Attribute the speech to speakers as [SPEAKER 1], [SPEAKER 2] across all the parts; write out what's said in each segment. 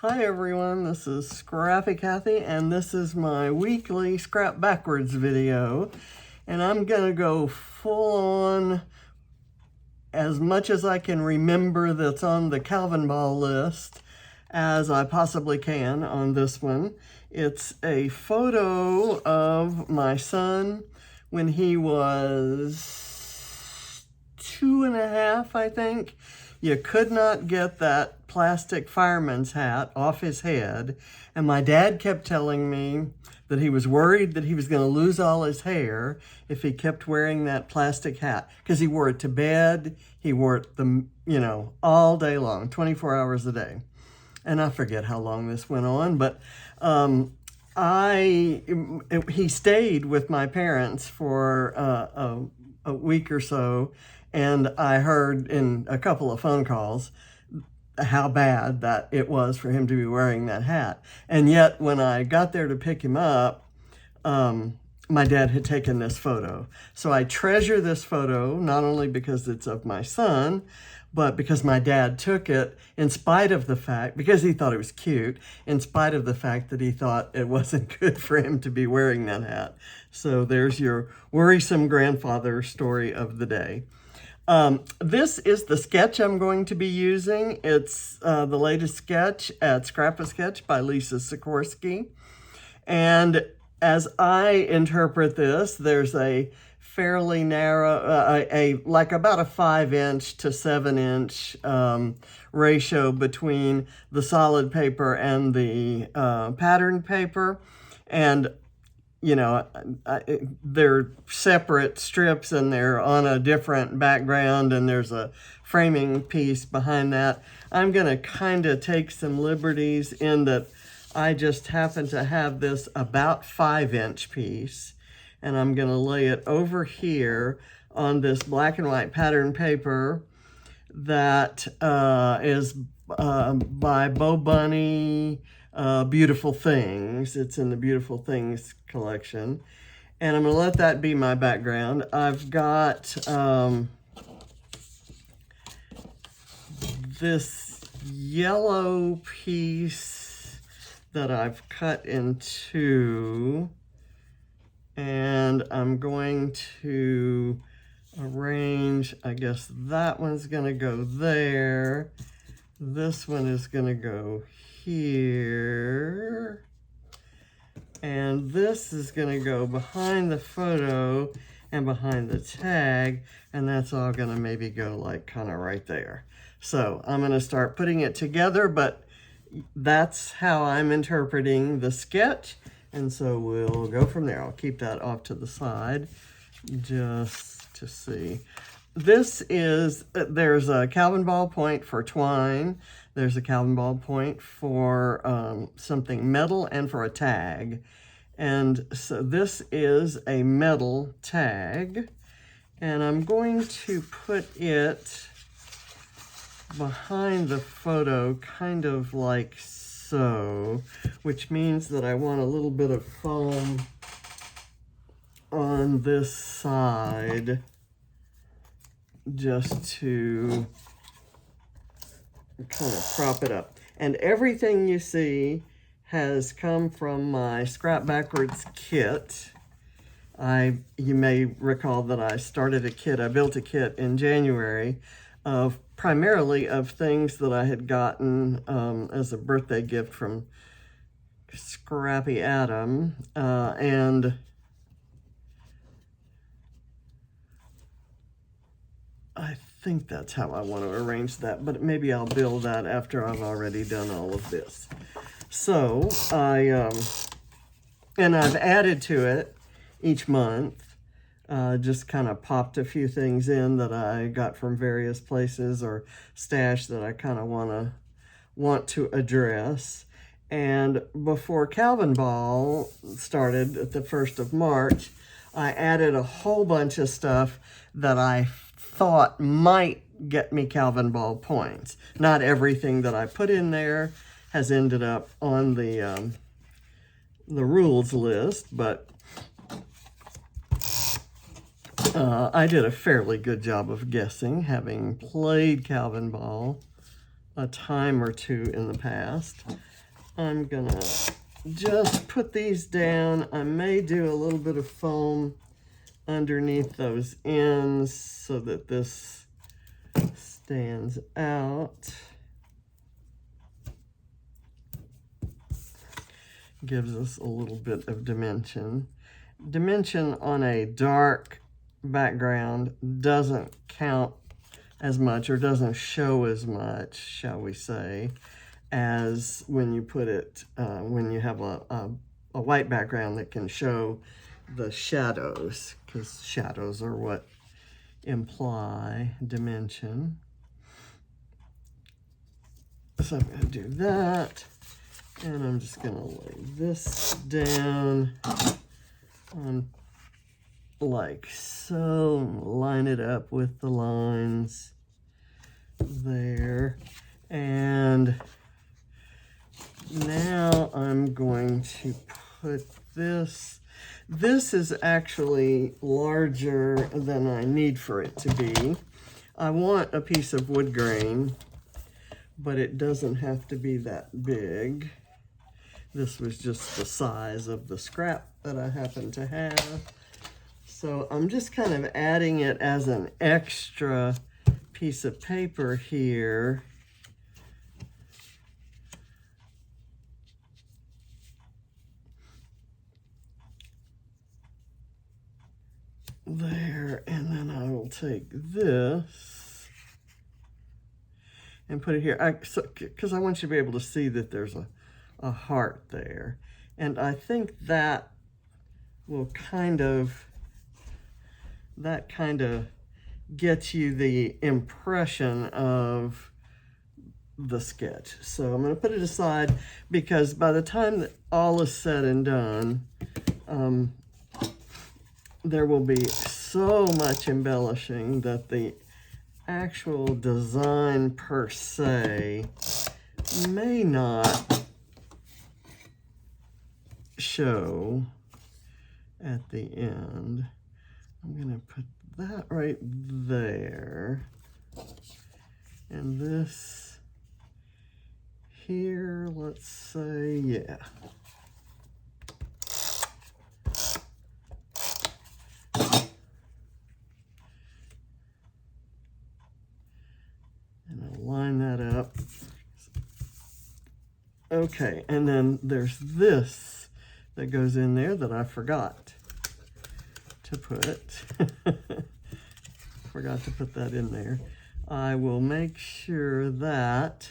[SPEAKER 1] Hi everyone, this is Scrappy Kathy and this is my weekly Scrap Backwards video, and I'm gonna go full on as much as I can remember that's on the Calvinball list as I possibly can on this one. It's a photo of my son when he was 2.5, I think. You could not get that plastic fireman's hat off his head, and my dad kept telling me that he was worried that he was going to lose all his hair if he kept wearing that plastic hat, because he wore it to bed, he wore it all day long, 24 hours a day. And I forget how long this went on, but he stayed with my parents for a week or so, and I heard in a couple of phone calls how bad that it was for him to be wearing that hat. And yet when I got there to pick him up, my dad had taken this photo. So I treasure this photo, not only because it's of my son, but because my dad took it in spite of the fact, because he thought it was cute, in spite of the fact that he thought it wasn't good for him to be wearing that hat. So there's your worrisome grandfather story of the day. This is the sketch I'm going to be using. It's the latest sketch at Scrap-A-Sketch by Lisa Sikorsky. And as I interpret this, there's a fairly narrow, like about a 5-inch to 7-inch ratio between the solid paper and the patterned paper. And they're separate strips and they're on a different background, and there's a framing piece behind that. I'm going to kind of take some liberties in that I just happen to have this about 5-inch piece, and I'm going to lay it over here on this black and white pattern paper that is by Bo Bunny, Beautiful Things. It's in the Beautiful Things collection. And I'm going to let that be my background. I've got this yellow piece that I've cut in two, and I'm going to arrange, I guess that one's going to go there. This one is going to go here. And this is going to go behind the photo and behind the tag, and that's all going to maybe go like kind of right there. So I'm going to start putting it together, but that's how I'm interpreting the sketch, and so we'll go from there. I'll keep that off to the side just to see. This is, there's a Calvinball point for twine, there's a Calvinball point for something metal, and for a tag. And so this is a metal tag, and I'm going to put it behind the photo kind of like so, which means that I want a little bit of foam on this side just to kind of prop it up. And everything you see has come from my Scrap Backwards kit. You may recall that I started a kit, I built a kit in January of primarily of things that I had gotten as a birthday gift from Scrappy Adam, and I think that's how I want to arrange that, but maybe I'll build that after I've already done all of this. So I've added to it each month, just kind of popped a few things in that I got from various places or stash that I kind of want to address. And before Calvinball started at the 1st of March, I added a whole bunch of stuff that I thought might get me Calvinball points. Not everything that I put in there has ended up on the rules list, but I did a fairly good job of guessing, having played Calvinball a time or two in the past. I'm gonna just put these down. I may do a little bit of foam underneath those ends so that this stands out. Gives us a little bit of dimension. Dimension on a dark background doesn't count as much, or doesn't show as much, shall we say, as when you put it, when you have a white background that can show the shadows, because shadows are what imply dimension. So I'm going to do that, and I'm just going to lay this down on like so, line it up with the lines there. And now I'm going to put this. This is actually larger than I need for it to be. I want a piece of wood grain, but it doesn't have to be that big. This was just the size of the scrap that I happen to have. So I'm just kind of adding it as an extra piece of paper here. There, and then I will take this and put it here, because I want you to be able to see that there's a heart there. And I think that will kind of gets you the impression of the sketch. So I'm going to put it aside, because by the time that all is said and done, there will be so much embellishing that the actual design per se may not show at the end. I'm going to put that right there, and this here, let's say, yeah. And I'll line that up. Okay, and then there's this that goes in there that I forgot to put. Forgot to put that in there. I will make sure that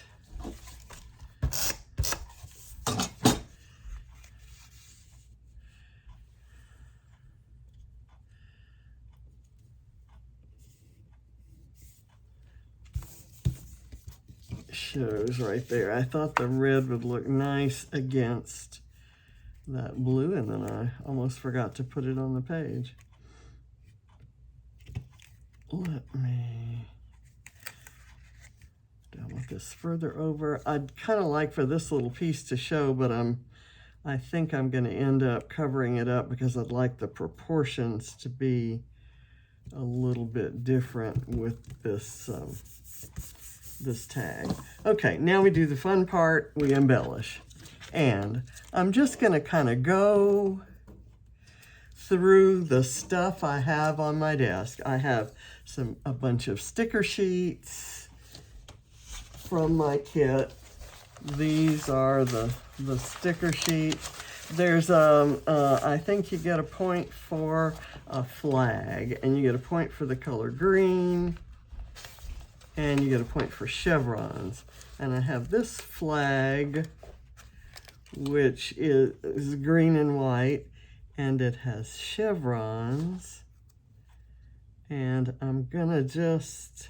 [SPEAKER 1] shows right there. I thought the red would look nice against that blue, and then I almost forgot to put it on the page. Let me double this further over. I'd kind of like for this little piece to show, but I think I'm going to end up covering it up, because I'd like the proportions to be a little bit different with this this tag. Okay, now we do the fun part. We embellish, and I'm just going to kind of go through the stuff I have on my desk. I have a bunch of sticker sheets from my kit. These are the sticker sheets. There's I think you get a point for a flag, and you get a point for the color green, and you get a point for chevrons. And I have this flag, which is green and white, and it has chevrons. And I'm gonna just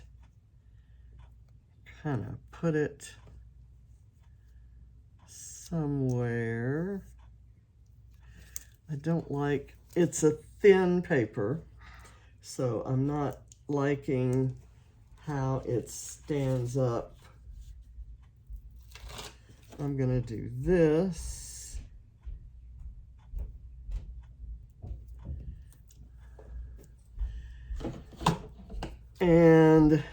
[SPEAKER 1] kind of put it somewhere. I don't like, it's a thin paper, so I'm not liking how it stands up. I'm gonna do this. And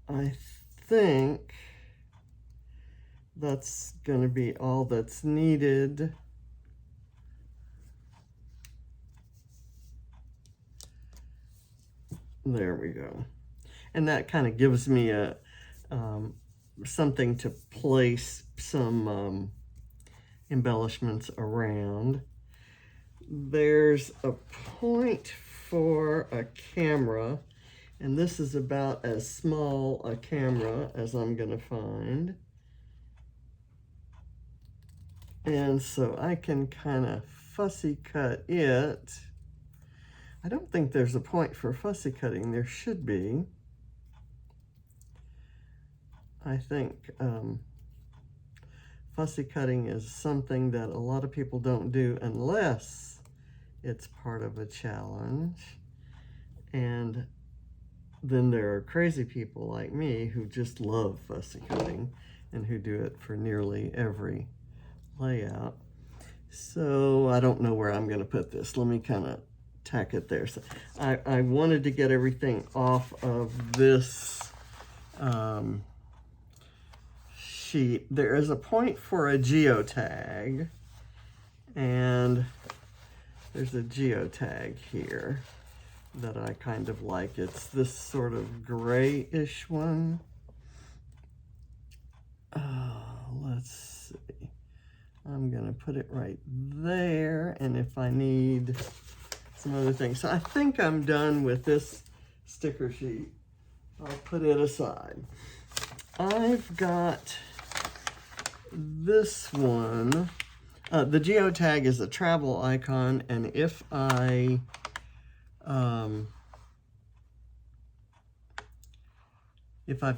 [SPEAKER 1] I think that's going to be all that's needed. There we go. And that kind of gives me a something to place some embellishments around. There's a point for a camera, and this is about as small a camera as I'm going to find. And so I can kind of fussy cut it. I don't think there's a point for fussy cutting. There should be. I think fussy cutting is something that a lot of people don't do unless it's part of a challenge. And then there are crazy people like me who just love fussy cutting and who do it for nearly every layout. So I don't know where I'm going to put this. Let me kind of tack it there. So I wanted to get everything off of this sheet. There is a point for a geotag, and there's a geotag here that I kind of like. It's this sort of grayish one. Let's see. I'm gonna put it right there, and if I need some other things. So I think I'm done with this sticker sheet. I'll put it aside. I've got this one. The geotag is a travel icon, and if I've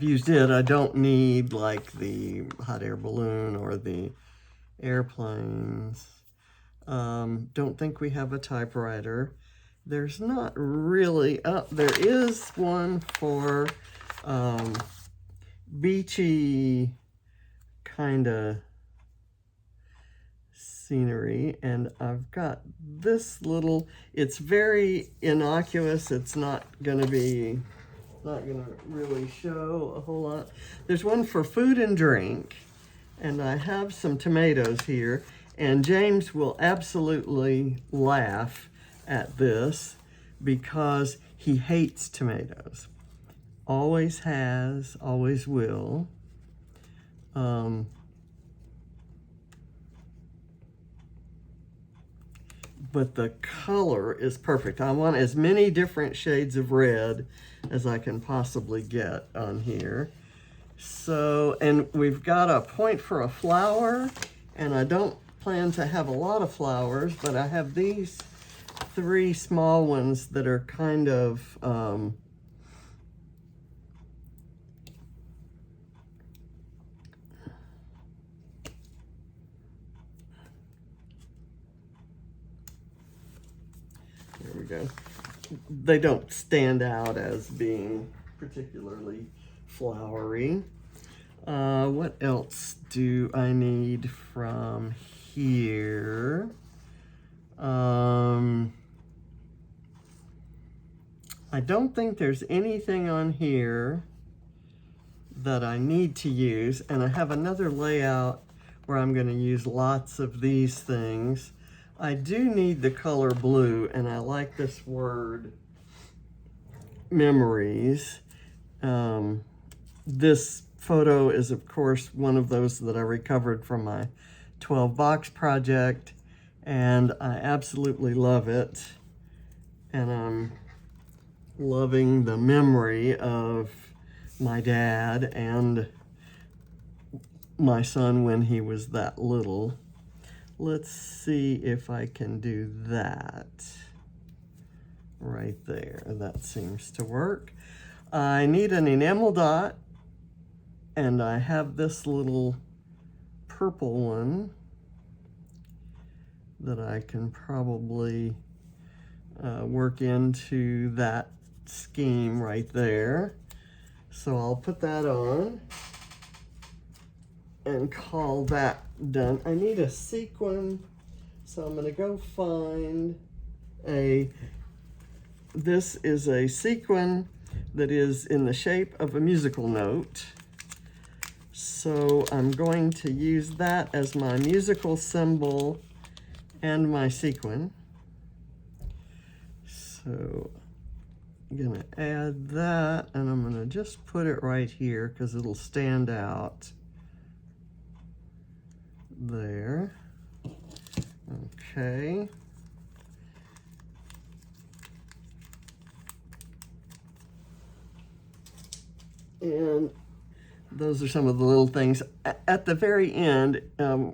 [SPEAKER 1] used it, I don't need like the hot air balloon or the airplanes. Don't think we have a typewriter. There's not really, there is one for beachy kind of scenery, and I've got this little, it's very innocuous. It's not gonna really show a whole lot. There's one for food and drink, and I have some tomatoes here, and James will absolutely laugh at this because he hates tomatoes. Always has, always will. But the color is perfect. I want as many different shades of red as I can possibly get on here. So, and we've got a point for a flower, and I don't plan to have a lot of flowers, but I have these 3 small ones that are kind of there we go. They don't stand out as being particularly flowery. What else do I need from here? I don't think there's anything on here that I need to use, and I have another layout where I'm going to use lots of these things. I do need the color blue, and I like this word, memories. This photo is, of course, one of those that I recovered from my 12-box project, and I absolutely love it. And I'm loving the memory of my dad and my son when he was that little. Let's see if I can do that right there. That seems to work. I need an enamel dot, and I have this little purple one that I can probably work into that scheme right there. So I'll put that on and call that done. I need a sequin, so I'm gonna go find this is a sequin that is in the shape of a musical note. So I'm going to use that as my musical symbol and my sequin. So I'm gonna add that, and I'm gonna just put it right here because it'll stand out there. Okay. And those are some of the little things. At the very end,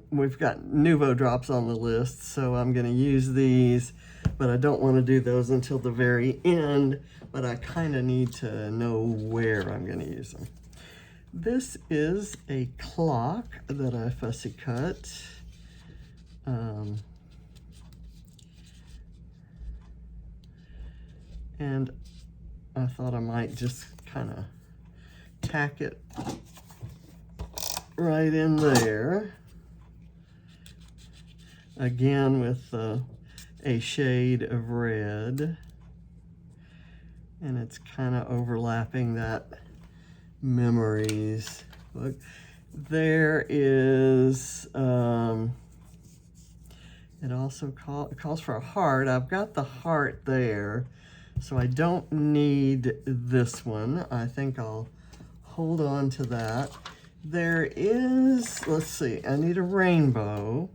[SPEAKER 1] we've got Nuvo drops on the list, so I'm going to use these, but I don't want to do those until the very end, but I kind of need to know where I'm going to use them. This is a clock that I fussy cut. And I thought I might just kind of tack it right in there, again with a shade of red, and it's kind of overlapping that memories. Look, there is it also calls for a heart. I've got the heart there, so I don't need this one. I think I'll hold on to that. There is, let's see, I need a rainbow,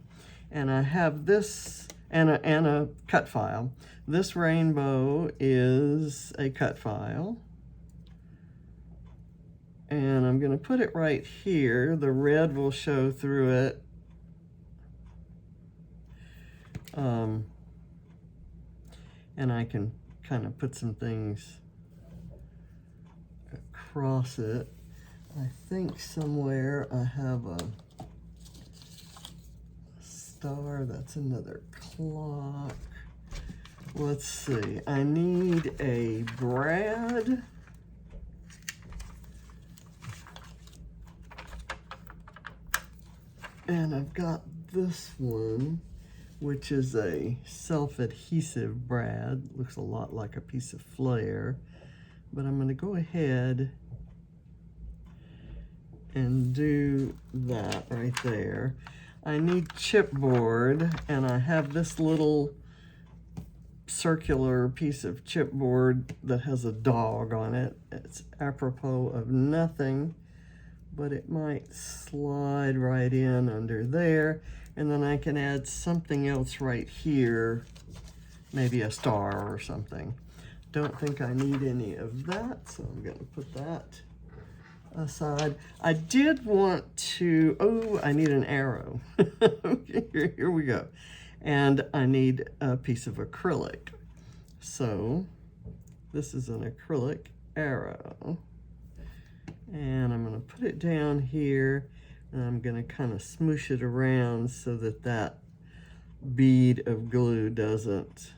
[SPEAKER 1] and I have this and a cut file. This rainbow is a cut file, and I'm going to put it right here. The red will show through it. And I can kind of put some things across it. I think somewhere I have a star. That's another clock. Let's see. I need a brad. And I've got this one, which is a self-adhesive brad. Looks a lot like a piece of flare. But I'm going to go ahead and do that right there. I need chipboard, and I have this little circular piece of chipboard that has a dog on it. It's apropos of nothing, but it might slide right in under there, and then I can add something else right here, maybe a star or something. Don't think I need any of that, so I'm going to put that aside. I did want to, oh, I need an arrow. Okay, here we go. And I need a piece of acrylic. So this is an acrylic arrow. And I'm going to put it down here, and I'm going to kind of smoosh it around so that that bead of glue doesn't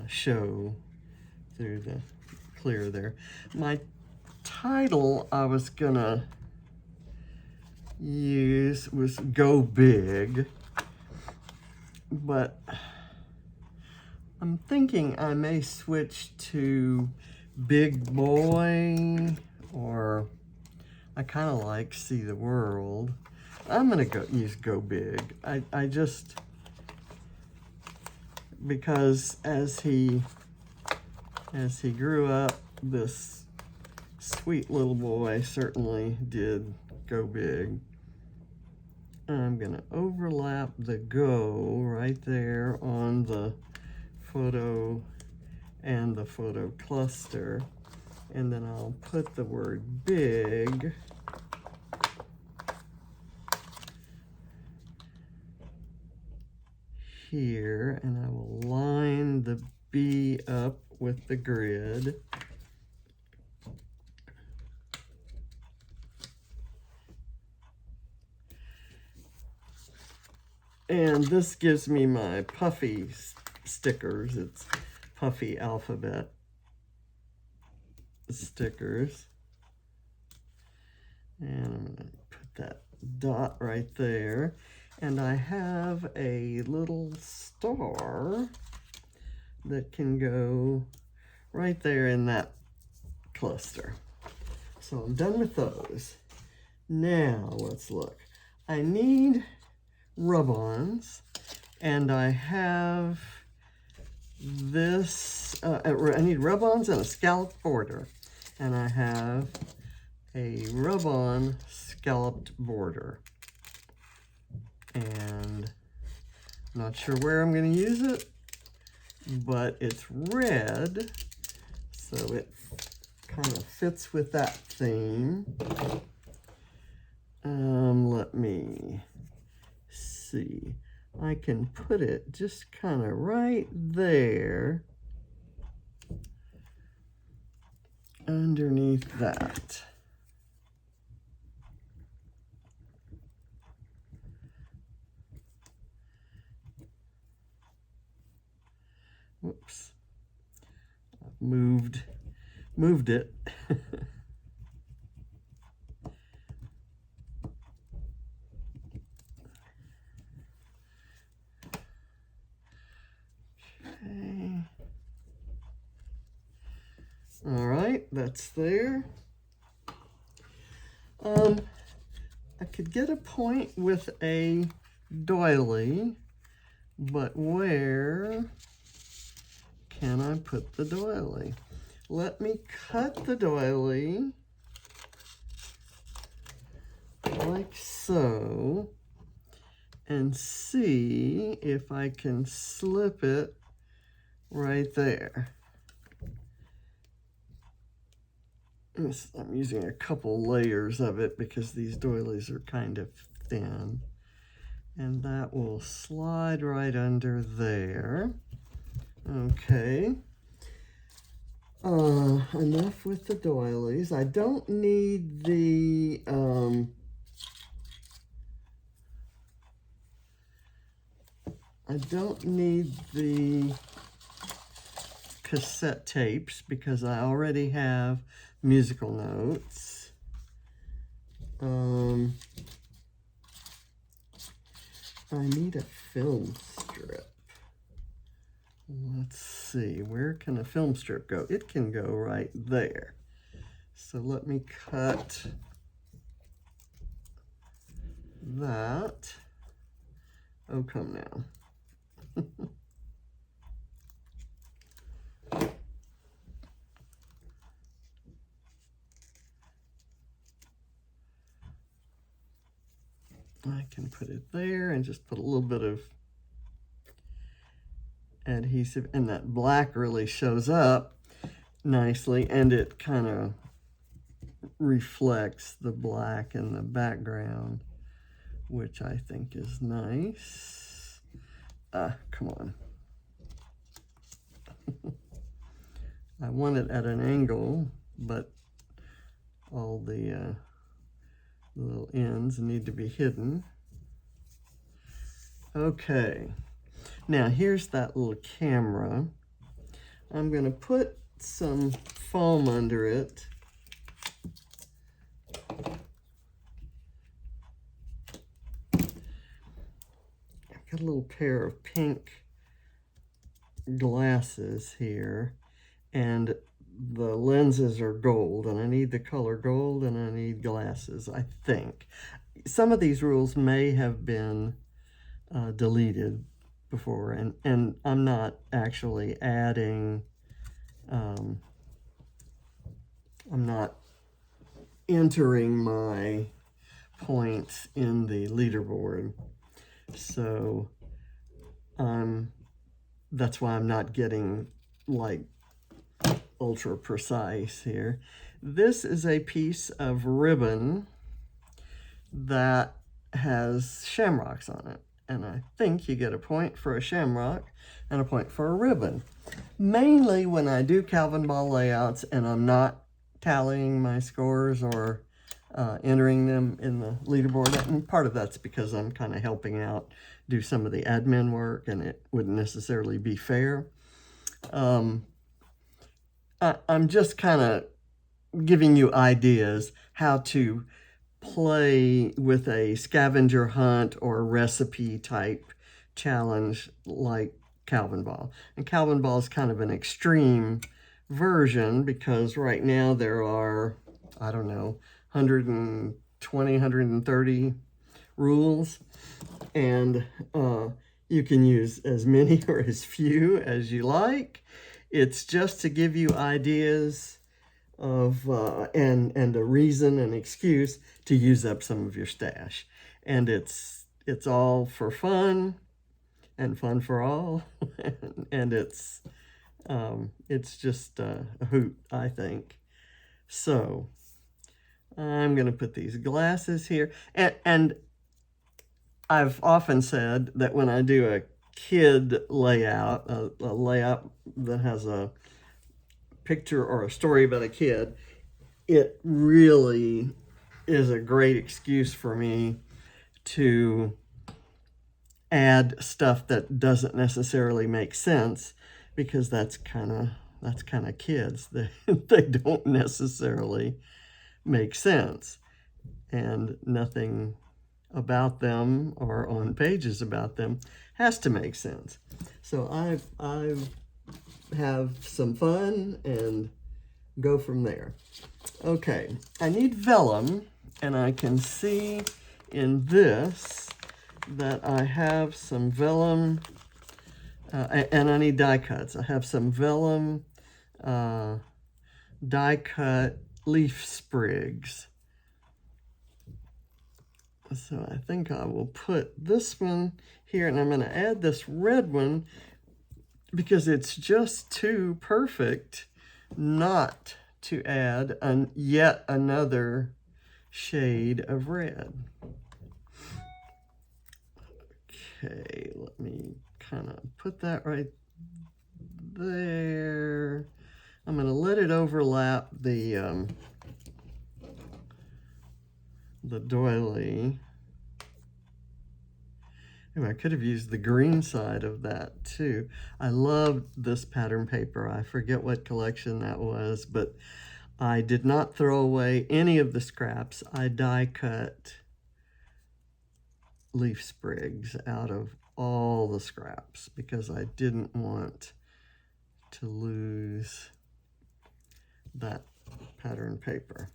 [SPEAKER 1] show through the clear there. My title I was gonna use was Go Big, but I'm thinking I may switch to Big Boy, or I kind of like See the World. I'm gonna use Go Big. I just, because as he grew up, this sweet little boy certainly did go big. I'm gonna overlap the go right there on the photo and the photo cluster, and then I'll put the word big here, and I will line the B up with the grid. And this gives me my puffy stickers. It's puffy alphabet stickers. And I'm going to put that dot right there. And I have a little star that can go right there in that cluster. So I'm done with those. Now let's look. I need rub-ons, and I have this, I need rub-ons and a scalloped border. And I have a rub-on scalloped border. And I'm not sure where I'm going to use it, but it's red, so it kind of fits with that theme. Let me see. I can put it just kind of right there underneath that. Whoops. I've moved it. Okay. All right, that's there. I could get a point with a doily, but where can I put the doily? Let me cut the doily like so and see if I can slip it right there. I'm using a couple layers of it because these doilies are kind of thin. And that will slide right under there. Okay. Enough with the doilies. I don't need the cassette tapes because I already have musical notes. I need a film strip. Let's see, where can a film strip go? It can go right there. So let me cut that. Oh, come now. I can put it there and just put a little bit of adhesive, and that black really shows up nicely, and it kind of reflects the black in the background, which I think is nice. Come on. I want it at an angle, but all the little ends need to be hidden. Okay. Now here's that little camera. I'm going to put some foam under it. I've got a little pair of pink glasses here, and the lenses are gold, and I need the color gold, and I need glasses, I think. Some of these rules may have been deleted before, and I'm not actually adding, I'm not entering my points in the leaderboard, so that's why I'm not getting like ultra precise here. This is a piece of ribbon that has shamrocks on it, and I think you get a point for a shamrock and a point for a ribbon. Mainly when I do Calvinball layouts and I'm not tallying my scores or entering them in the leaderboard, and part of that's because I'm kind of helping out do some of the admin work, and it wouldn't necessarily be fair. I'm just kind of giving you ideas how to play with a scavenger hunt or recipe type challenge like Calvinball. And Calvinball is kind of an extreme version, because right now there are, I don't know, 120, 130 rules, and you can use as many or as few as you like. It's just to give you ideas of and a reason and excuse to use up some of your stash. And it's all for fun, and fun for all. And it's just a hoot, I think. So I'm going to put these glasses here. And I've often said that when I do a kid layout, a layout that has a picture or a story about a kid, it really is a great excuse for me to add stuff that doesn't necessarily make sense, because that's kind of kids. They don't necessarily make sense, and nothing about them or on pages about them has to make sense. So I have some fun and go from there. Okay, I need vellum, and I can see in this that I have some vellum, and I need die cuts. I have some vellum die cut leaf sprigs. So I think I will put this one here, and I'm going to add this red one because it's just too perfect not to add yet another shade of red. Okay, let me kind of put that right there. I'm going to let it overlap the doily. I could have used the green side of that too. I love this pattern paper. I forget what collection that was, but I did not throw away any of the scraps. I die cut leaf sprigs out of all the scraps because I didn't want to lose that pattern paper.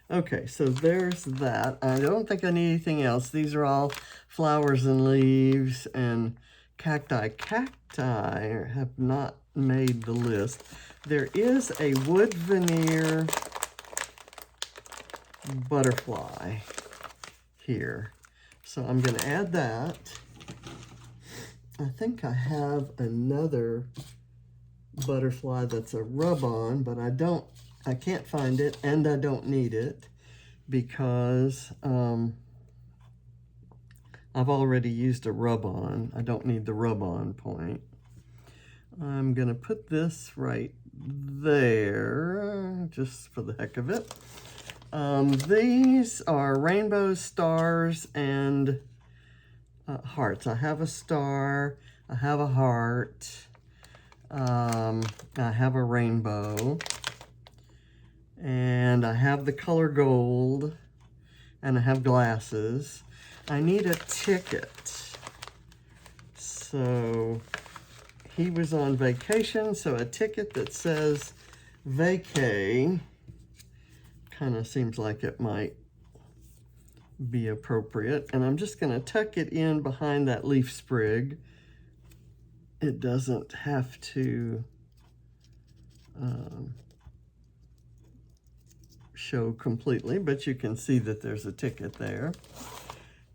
[SPEAKER 1] Okay, so there's that. I don't think I need anything else. These are all flowers and leaves and cacti. Cacti have not made the list. There is a wood veneer butterfly here. So I'm going to add that. I think I have another butterfly that's a rub-on, but I can't find it, and I don't need it because I've already used a rub-on. I don't need the rub-on point. I'm going to put this right there just for the heck of it. These are rainbows, stars, and hearts. I have a star, I have a heart, I have a rainbow, and I have the color gold, and I have glasses. I need a ticket. So he was on vacation, so a ticket that says vacay kind of seems like it might be appropriate. And I'm just going to tuck it in behind that leaf sprig. It doesn't have to show completely, but you can see that there's a ticket there.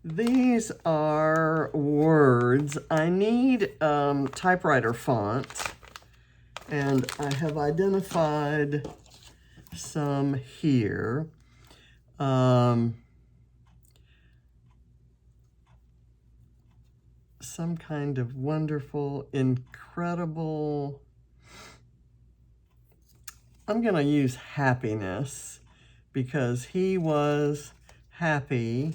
[SPEAKER 1] These are words. I need typewriter font, and I have identified some here. Some kind of wonderful, incredible, I'm going to use happiness because he was happy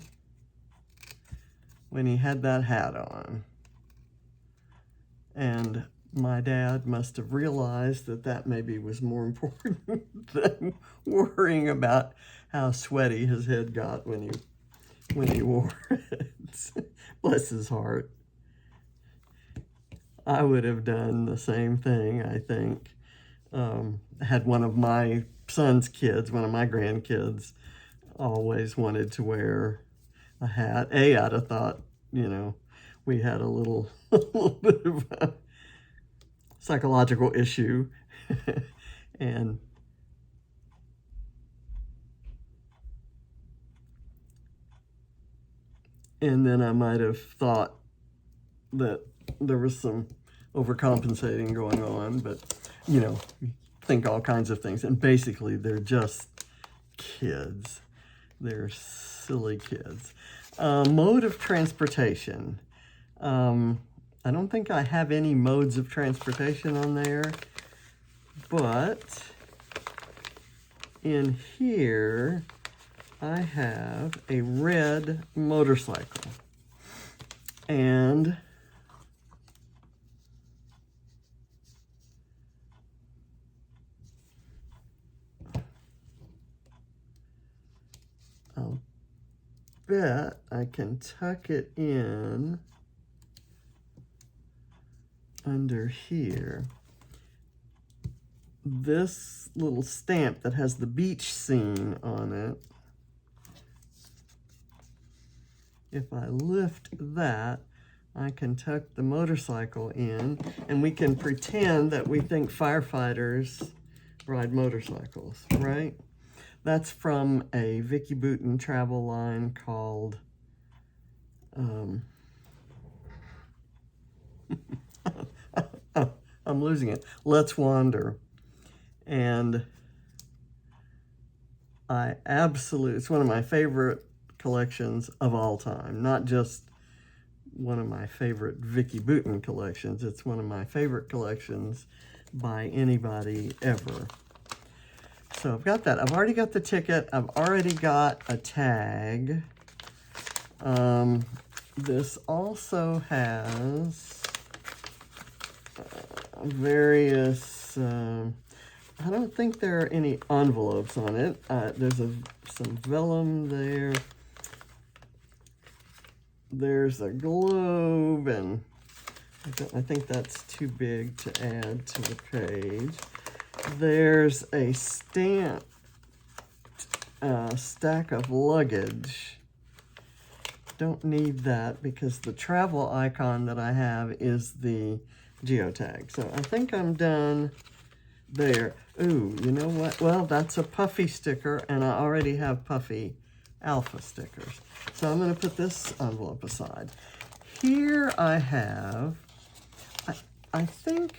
[SPEAKER 1] when he had that hat on. And my dad must have realized that that maybe was more important than worrying about how sweaty his head got when he wore it. Bless his heart. I would have done the same thing, I think. Had one of my son's kids, one of my grandkids, always wanted to wear a hat. I'd have thought, we had a little, a little bit of a psychological issue. and then I might have thought that there was some overcompensating going on, but think all kinds of things. And basically, they're just kids. They're silly kids. Mode of transportation. I don't think I have any modes of transportation on there, but in here I have a red motorcycle. And I'll bet I can tuck it in under here. This little stamp that has the beach scene on it, if I lift that, I can tuck the motorcycle in, and we can pretend that we think firefighters ride motorcycles, right? That's from a Vicky Boutin travel line called, I'm losing it, Let's Wander. And it's one of my favorite collections of all time, not just one of my favorite Vicky Boutin collections. It's one of my favorite collections by anybody ever. So I've got that. I've already got the ticket. I've already got a tag. This also has various, I don't think there are any envelopes on it. There's some vellum there. There's a globe, and I think that's too big to add to the page. There's a stamped stack of luggage. Don't need that because the travel icon that I have is the geotag. So I think I'm done there. Ooh, you know what? Well, that's a Puffy sticker, and I already have Puffy Alpha stickers. So I'm going to put this envelope aside. Here I have, I think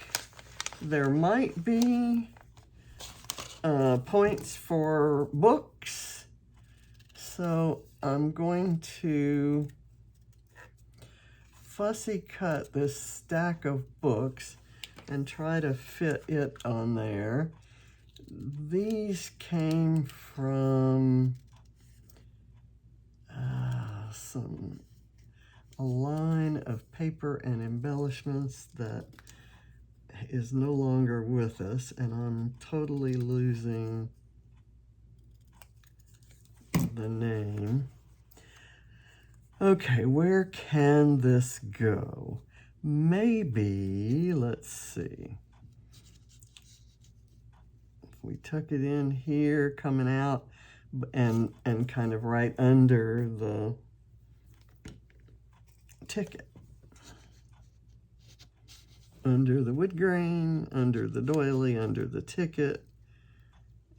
[SPEAKER 1] there might be points for books. So I'm going to fussy cut this stack of books and try to fit it on there. These came from a line of paper and embellishments that is no longer with us, and I'm totally losing the name. Okay, where can this go? Maybe, let's see. If we tuck it in here, coming out, and kind of right under the ticket. Under the wood grain, under the doily, under the ticket,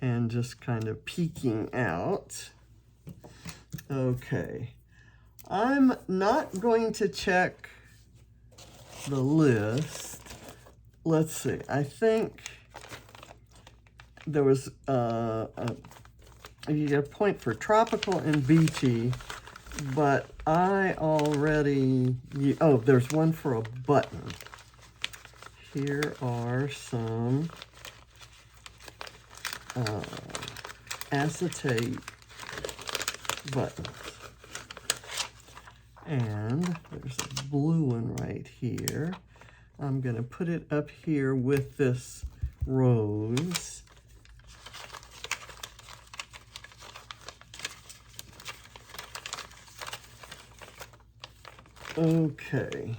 [SPEAKER 1] and just kind of peeking out. Okay. I'm not going to check the list. Let's see. I think there was you get a point for tropical and beachy, but I already, there's one for a button. Here are some acetate buttons. And there's a blue one right here. I'm going to put it up here with this rose. Okay.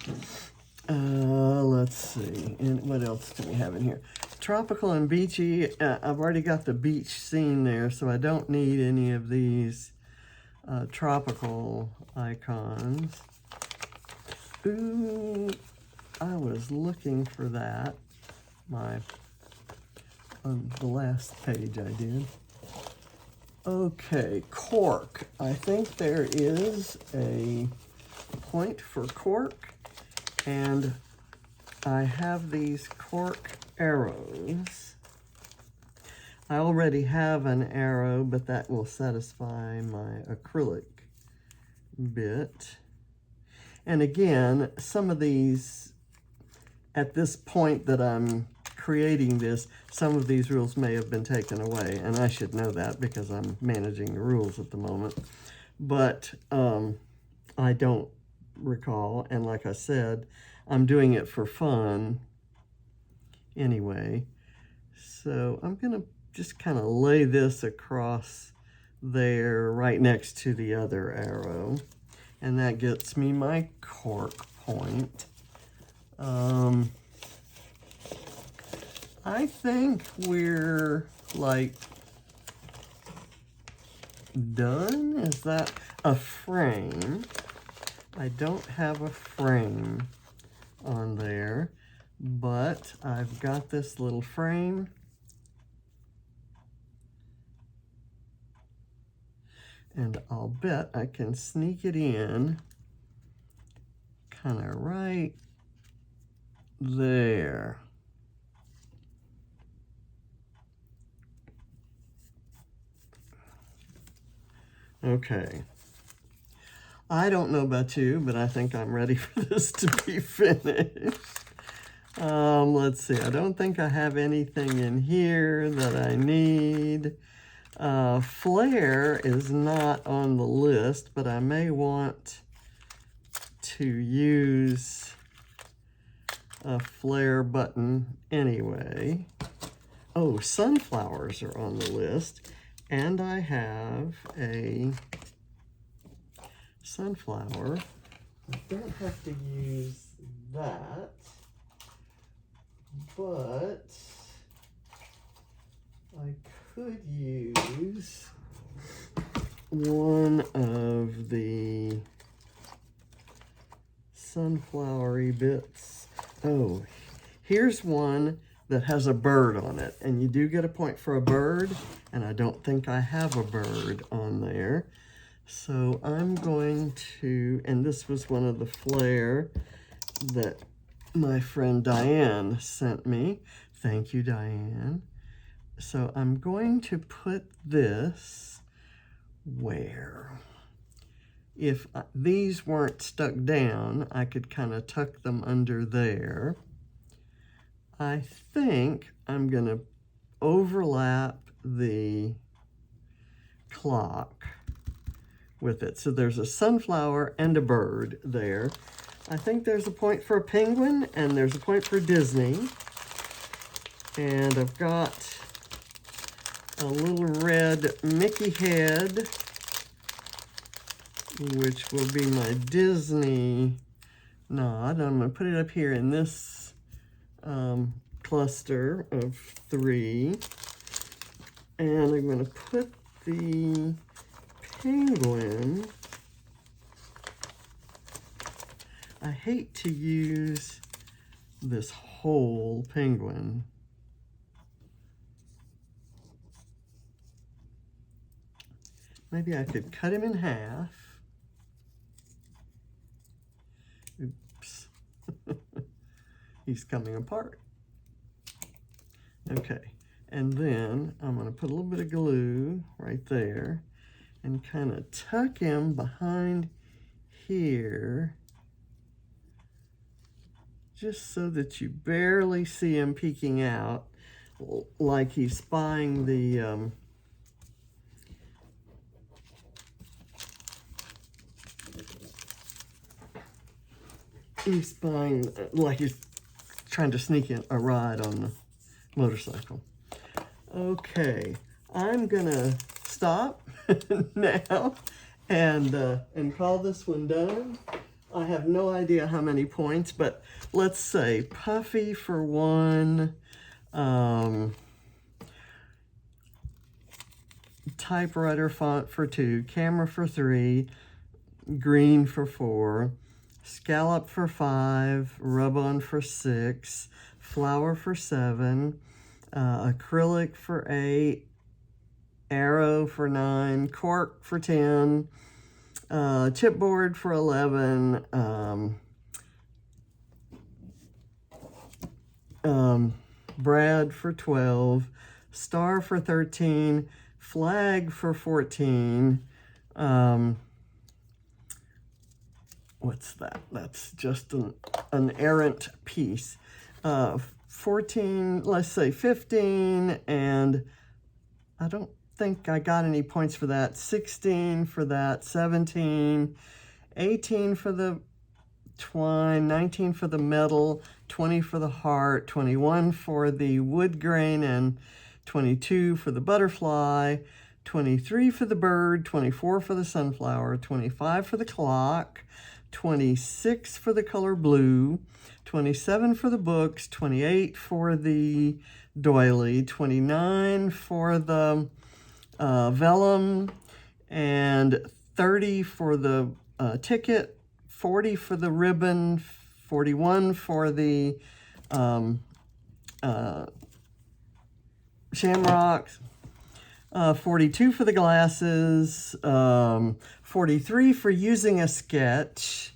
[SPEAKER 1] Let's see. And what else do we have in here? tropical and beachy, I've already got the beach scene there, so I don't need any of these tropical icons. Ooh, I was looking for that. On the last page I did. Okay, cork. I think there is a point for cork, and I have these cork arrows. I already have an arrow, but that will satisfy my acrylic bit. And again, some of these, at this point that I'm creating this, some of these rules may have been taken away, and I should know that because I'm managing the rules at the moment. But I don't recall, and like I said, I'm doing it for fun anyway. So I'm gonna just kind of lay this across there right next to the other arrow, and that gets me my cork point. I think we're like done. Is that a frame? I don't have a frame on there, but I've got this little frame. And I'll bet I can sneak it in kind of right there. Okay. I don't know about you, but I think I'm ready for this to be finished. Let's see. I don't think I have anything in here that I need. Flare is not on the list, but I may want to use a flare button anyway. Oh, sunflowers are on the list, and I have a sunflower. I don't have to use that, but I could use one of the sunflowery bits. Oh, here's one that has a bird on it, and you do get a point for a bird, and I don't think I have a bird on there. So I'm going to, and this was one of the flare that my friend Diane sent me. Thank you, Diane. So I'm going to put this where? If these weren't stuck down, I could kind of tuck them under there. I think I'm going to overlap the clock with it. So there's a sunflower and a bird there. I think there's a point for a penguin, and there's a point for Disney. And I've got a little red Mickey head, which will be my Disney nod. I'm going to put it up here in this cluster of 3. And I'm going to put the penguin. I hate to use this whole penguin. Maybe I could cut him in half. Oops. He's coming apart. Okay, and then I'm going to put a little bit of glue right there and kind of tuck him behind here, just so that you barely see him peeking out, like he's spying the like he's trying to sneak in a ride on the motorcycle. Okay, I'm gonna stop now and call this one done. I have no idea how many points, but let's say Puffy for 1, typewriter font for 2, camera for 3, green for 4, scallop for 5, rub-on for 6, flower for 7, acrylic for 8, arrow for 9, cork for 10, chipboard for 11, brad for 12, star for 13, flag for 14, what's that? That's just an errant piece. 14, let's say 15, and I don't think I got any points for that. 16 for that, 17, 18 for the twine, 19 for the metal, 20 for the heart, 21 for the wood grain, and 22 for the butterfly, 23 for the bird, 24 for the sunflower, 25 for the clock, 26 for the color blue, 27 for the books, 28 for the doily, 29 for the vellum, and 30 for the ticket, 40 for the ribbon, 41 for the shamrocks, 42 for the glasses, 43 for using a sketch,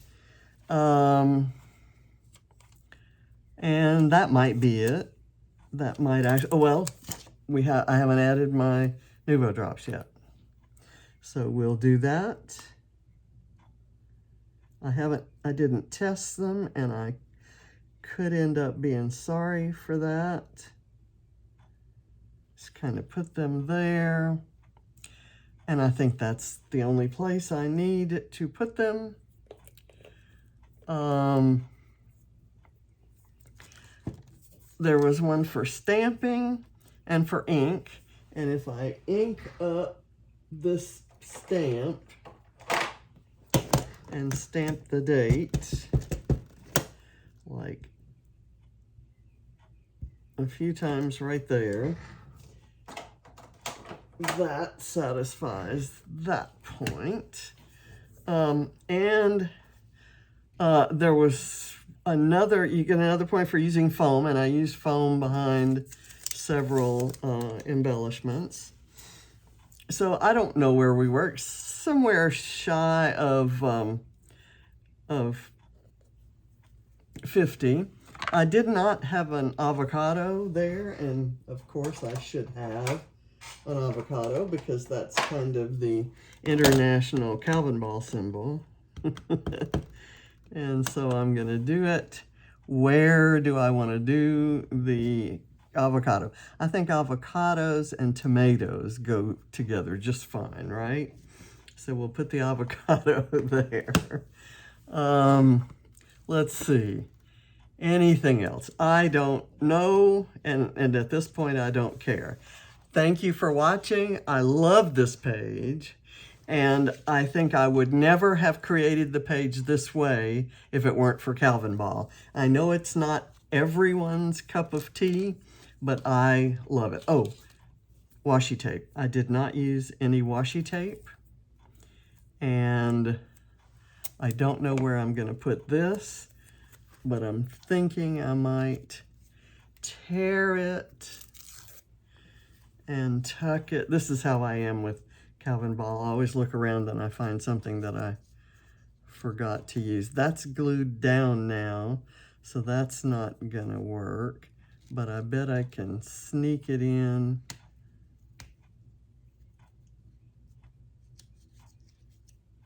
[SPEAKER 1] and that might be it. That might actually, oh well, I haven't added my Nuvo drops yet. So we'll do that. I didn't test them, and I could end up being sorry for that. Just kind of put them there. And I think that's the only place I need to put them. There was one for stamping and for ink. And if I ink up this stamp and stamp the date, like a few times right there, that satisfies that point. There was you get another point for using foam, and I used foam behind several embellishments. So I don't know where we were, somewhere shy of 50. I did not have an avocado there, and of course I should have an avocado because that's kind of the international Calvinball symbol. And so I'm going to do it. Where do I want to do the avocado? I think avocados and tomatoes go together just fine, right? So we'll put the avocado there. Let's see. Anything else? I don't know, and at this point I don't care. Thank you for watching. I love this page, and I think I would never have created the page this way if it weren't for Calvinball. I know it's not everyone's cup of tea, but I love it. Oh, washi tape. I did not use any washi tape, and I don't know where I'm going to put this, but I'm thinking I might tear it and tuck it. This is how I am with Calvinball. I always look around and I find something that I forgot to use. That's glued down now, so that's not gonna work, but I bet I can sneak it in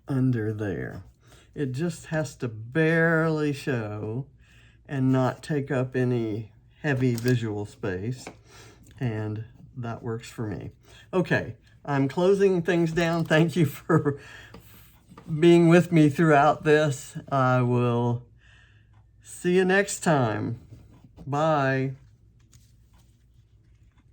[SPEAKER 1] under there. It just has to barely show and not take up any heavy visual space, and that works for me. Okay, I'm closing things down. Thank you for being with me throughout this. I will see you next time. Bye.